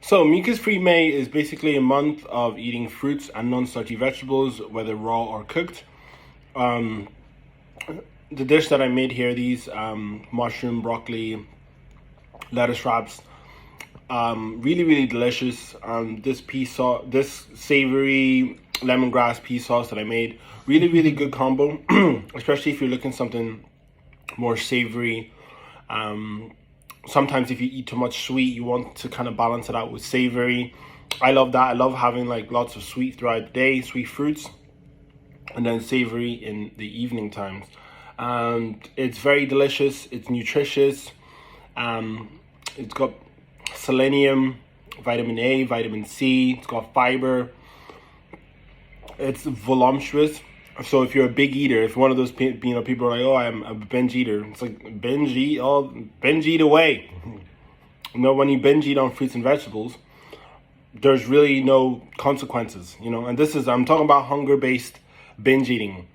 So mucus-free May is basically a month of eating fruits and non-starchy vegetables, whether raw or cooked. The dish that I made here, these mushroom, broccoli, lettuce wraps, really delicious. This savory lemongrass pea sauce that I made, really good combo, especially if you're looking something more savory. Sometimes if you eat too much sweet, you want to kind of balance it out with savory. I love that. I love having like lots of sweet throughout the day, sweet fruits, and then savory in the evening times. And it's very delicious. It's nutritious. It's got selenium, vitamin A, vitamin C. It's got fiber. It's voluptuous. So if you're a big eater, if one of those people are like, oh, I'm a binge eater, it's like binge eat away. When you binge eat on fruits and vegetables, there's really no consequences, And I'm talking about hunger-based binge eating.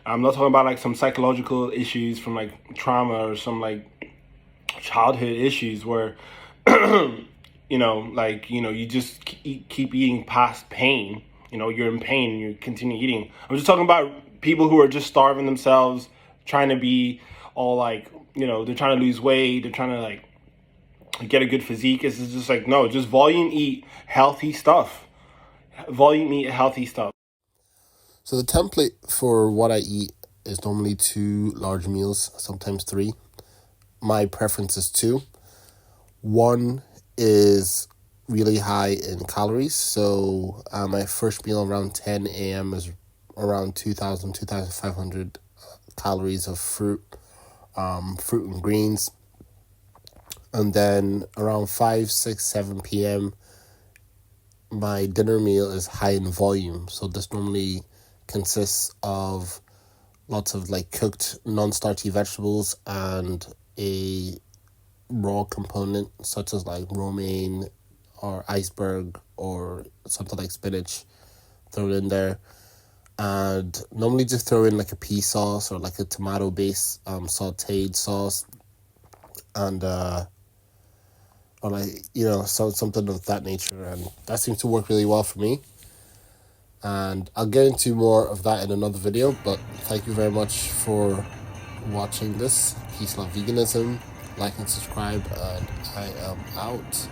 I'm not talking about like some psychological issues from like trauma or some like childhood issues where, you just keep eating past pain. You're in pain and you continue eating. I'm just talking about people who are just starving themselves, trying to be all like, they're trying to lose weight, they're trying to like get a good physique. It's just like, no, just volume eat healthy stuff. Volume eat healthy stuff. So the template for what I eat is normally 2 large meals, sometimes 3. My preference is 2. One is really high in calories, so my first meal around 10 a.m. is around 2,500 calories of fruit and greens, and then around 5, 6, 7 p.m. my dinner meal is high in volume, so this normally consists of lots of like cooked non-starchy vegetables and a raw component such as like romaine or iceberg or something like spinach thrown in there, and normally just throw in like a pea sauce or like a tomato based sauteed sauce, and or like something of that nature, and that seems to work really well for me. And I'll get into more of that in another video, but thank you very much for watching this. Peace, love, veganism. Like and subscribe, and I am out.